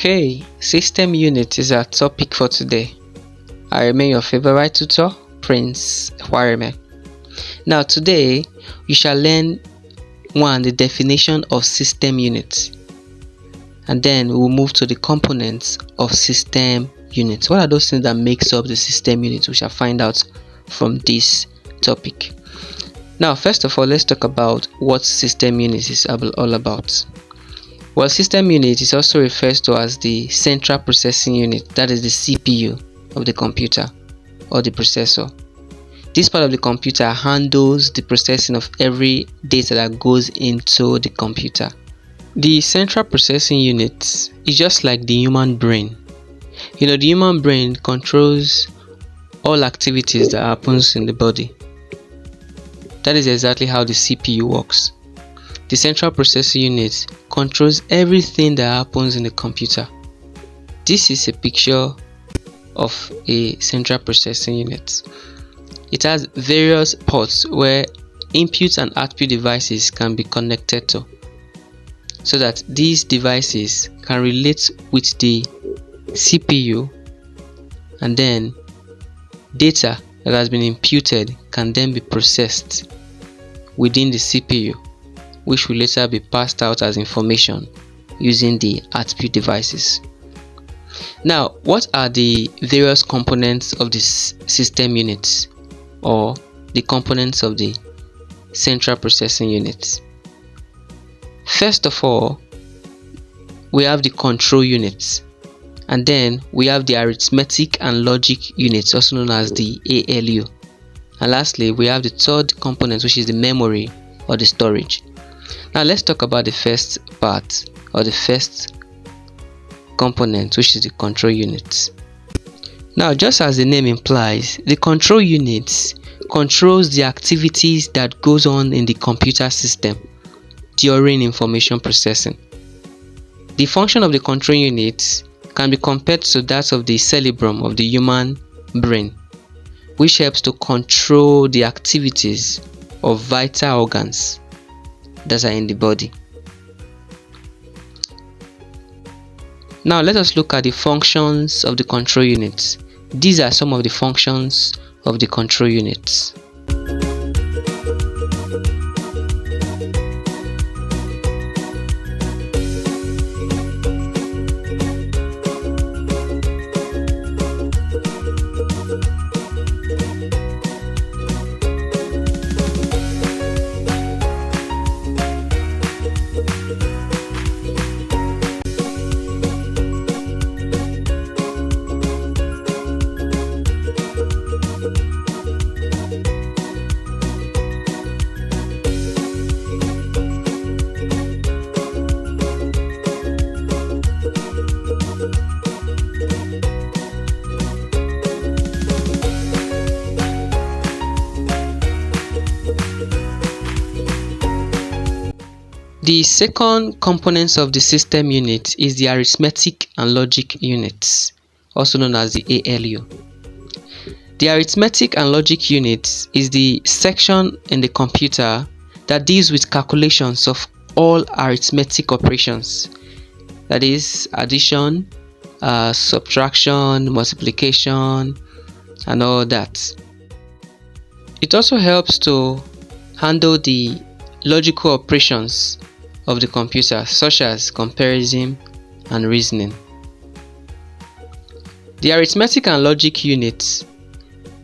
Okay, system unit is our topic for today. I remain your favorite tutor, Prince Warime. Now today we shall learn the definition of system unit, and then we'll move to the components of system unit. What are those things that makes up the system unit? We shall find out from this topic. Now first of all, let's talk about what system unit is all about. Well, system unit is also referred to as the central processing unit, that is the CPU of the computer or the processor. This part of the computer handles the processing of every data that goes into the computer. The central processing unit is just like the human brain. The human brain controls all activities that happens in the body. That is exactly how the CPU works. The central processing unit controls everything that happens in the computer. This is a picture of a central processing unit. It has various ports where input and output devices can be connected to, so that these devices can relate with the CPU, and then data that has been imputed can then be processed within the CPU, which will later be passed out as information using the output devices. Now, what are the various components of this system unit, or the components of the central processing unit? First of all, we have the control unit, and then we have the arithmetic and logic units, also known as the ALU, and lastly we have the third component, which is the memory or the storage. Now let's talk about the first part, or the first component, which is the control unit. Now, just as the name implies, the control unit controls the activities that goes on in the computer system during information processing. The function of the control unit can be compared to that of the cerebrum of the human brain, which helps to control the activities of vital organs that are in the body. Now let us look at the functions of the control units. These are some of the functions of the control units. The second component of the system unit is the arithmetic and logic units, also known as the ALU. The arithmetic and logic unit is the section in the computer that deals with calculations of all arithmetic operations, that is addition, subtraction, multiplication, and all that. It also helps to handle the logical operations of the computer, such as comparison and reasoning. The arithmetic and logic units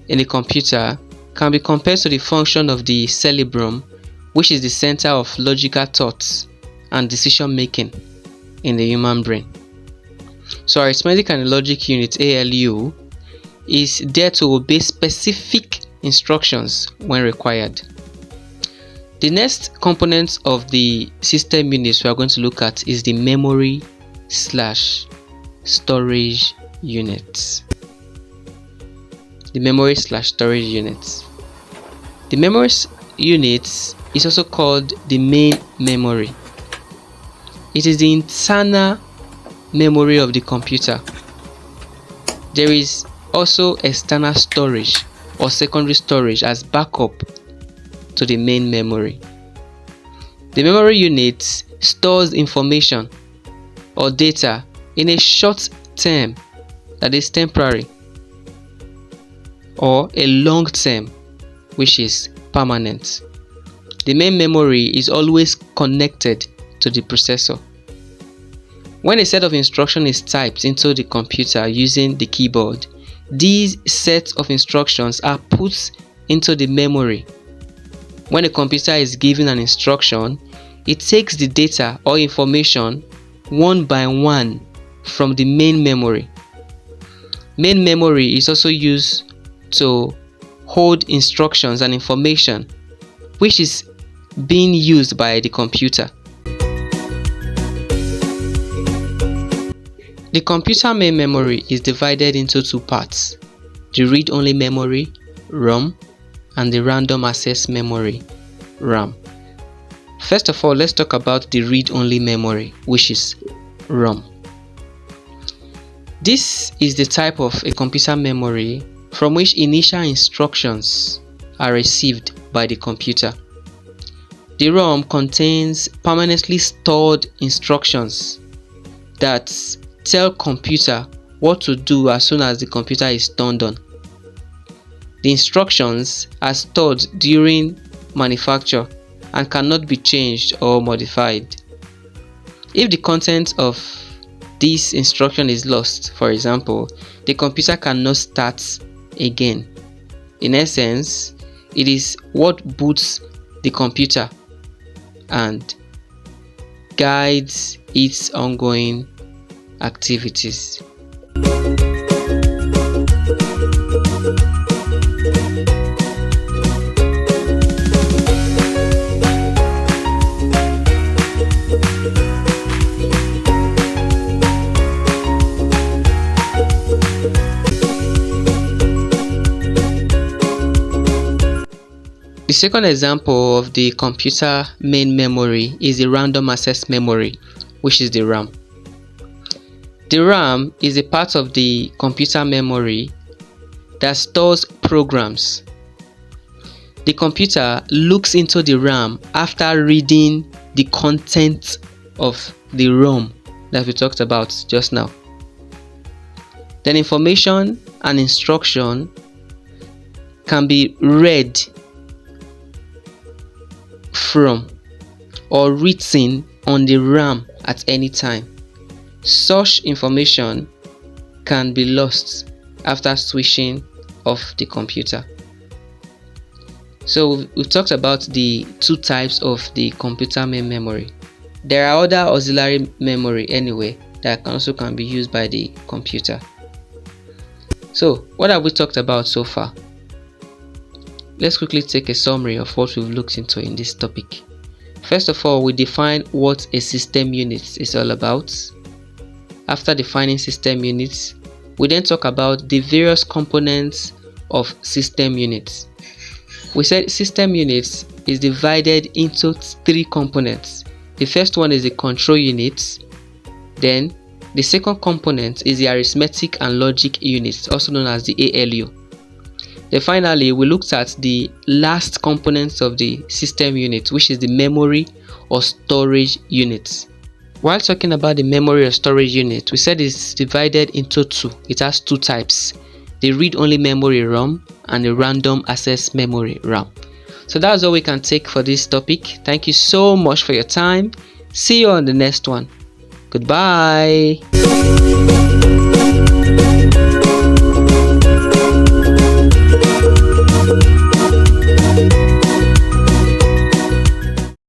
in a computer can be compared to the function of the cerebrum, which is the center of logical thoughts and decision making in the human brain. So arithmetic and logic unit, ALU, is there to obey specific instructions when required. The next component of the system units we are going to look at is the memory / storage units. The memory / storage units. The memory unit is also called the main memory. It is the internal memory of the computer. There is also external storage or secondary storage as backup to the main memory. The memory unit stores information or data in a short term, that is temporary, or a long term, which is permanent. The main memory is always connected to the processor. When a set of instructions is typed into the computer using the keyboard, these sets of instructions are put into the memory. When a computer is given an instruction, it takes the data or information one by one from the main memory. Main memory is also used to hold instructions and information which is being used by the computer. The computer main memory is divided into two parts: the read-only memory, ROM, and the random access memory, RAM. First of all, let's talk about the read-only memory, which is ROM. This is the type of a computer memory from which initial instructions are received by the computer. The ROM contains permanently stored instructions that tell computer what to do as soon as the computer is turned on. The instructions are stored during manufacture and cannot be changed or modified. If the content of this instruction is lost, for example, the computer cannot start again. In essence, it is what boots the computer and guides its ongoing activities. The second example of the computer main memory is the random access memory, which is the RAM. The RAM is a part of the computer memory that stores programs. The computer looks into the RAM after reading the content of the ROM that we talked about just now. Then information and instruction can be read from or written on the RAM at any time. Such information can be lost after switching off the computer. So we've talked about the two types of the computer main memory. There are other auxiliary memory anyway that also can be used by the computer. So what have we talked about so far? Let's quickly take a summary of what we've looked into in this topic. First of all, we define what a system unit is all about. After defining system units, we then talk about the various components of system units. We said system units is divided into three components. The first one is the control unit. Then the second component is the arithmetic and logic unit, also known as the ALU. Then finally, we looked at the last components of the system unit, which is the memory or storage unit. While talking about the memory or storage unit, we said it's divided into two. It has two types: the read-only memory ROM and the random access memory RAM. So that's all we can take for this topic. Thank you so much for your time. See you on the next one. Goodbye.